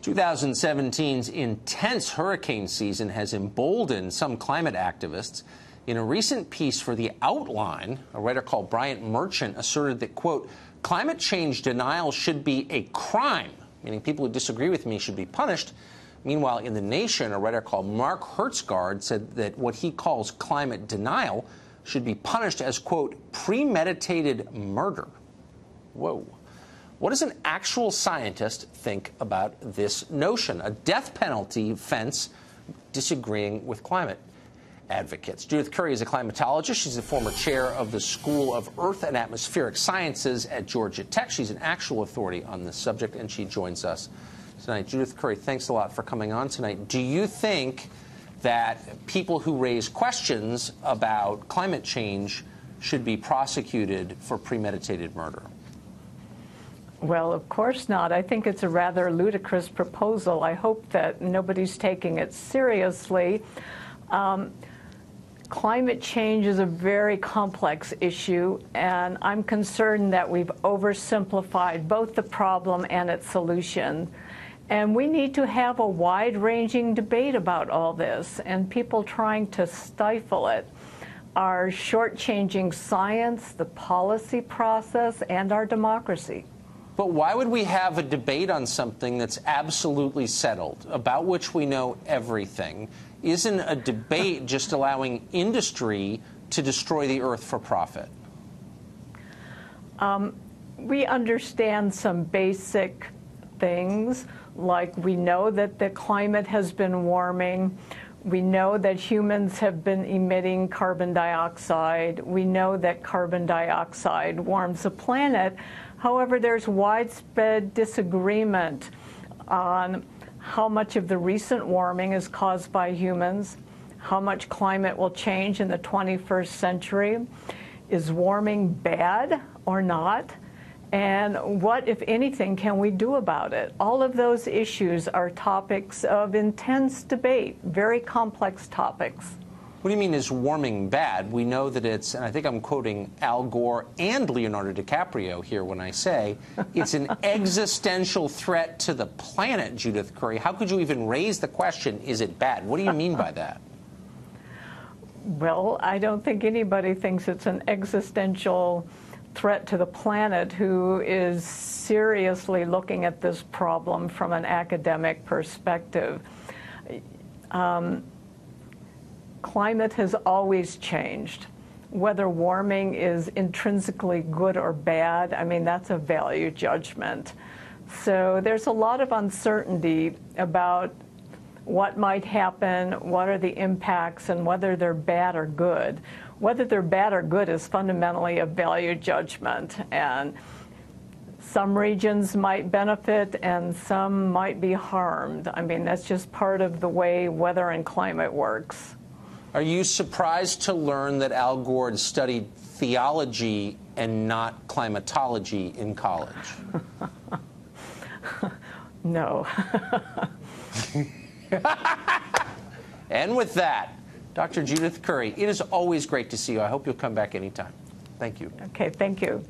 2017's intense hurricane season has emboldened some climate activists. In a recent piece for The Outline, a writer called Bryant Merchant asserted that, quote, climate change denial should be a crime, meaning people who disagree with me should be punished. Meanwhile, in The Nation, a writer called Mark Hertsgaard said that what he calls climate denial should be punished as, quote, premeditated murder. Whoa. What does an actual scientist think about this notion? A death penalty offense disagreeing with climate advocates. Judith Curry is a climatologist. She's the former chair of the School of Earth and Atmospheric Sciences at Georgia Tech. She's an actual authority on this subject, and she joins us tonight. Judith Curry, thanks a lot for coming on tonight. Do you think that people who raise questions about climate change should be prosecuted for premeditated murder? Well, of course not. I think it's a rather ludicrous proposal. I hope that nobody's taking it seriously. Climate change is a very complex issue, and I'm concerned that we've oversimplified both the problem and its solution. And we need to have a wide-ranging debate about all this, and people trying to stifle it are shortchanging science, the policy process, and our democracy. But why would we have a debate on something that's absolutely settled, about which we know everything? Isn't a debate just allowing industry to destroy the earth for profit? We understand some basic things, like we know that the climate has been warming. We know that humans have been emitting carbon dioxide. We know that carbon dioxide warms the planet. However, there's widespread disagreement on how much of the recent warming is caused by humans, how much climate will change in the 21st century. Is warming bad or not? And what, if anything, can we do about it? All of those issues are topics of intense debate, very complex topics. What do you mean, is warming bad? We know that it's, and I think I'm quoting Al Gore and Leonardo DiCaprio here when I say, it's an existential threat to the planet, Judith Curry. How could you even raise the question, is it bad? What do you mean by that? Well, I don't think anybody thinks it's an existential threat to the planet who is seriously looking at this problem from an academic perspective. Climate has always changed. Whether warming is intrinsically good or bad, I mean, that's a value judgment. So there's a lot of uncertainty about what might happen, what are the impacts, and whether they're bad or good. Whether they're bad or good is fundamentally a value judgment, and some regions might benefit and some might be harmed. I mean, that's just part of the way weather and climate works. Are you surprised to learn that Al Gore studied theology and not climatology in college? No. And with that, Dr. Judith Curry, it is always great to see you. I hope you'll come back anytime. Thank you. Okay, thank you.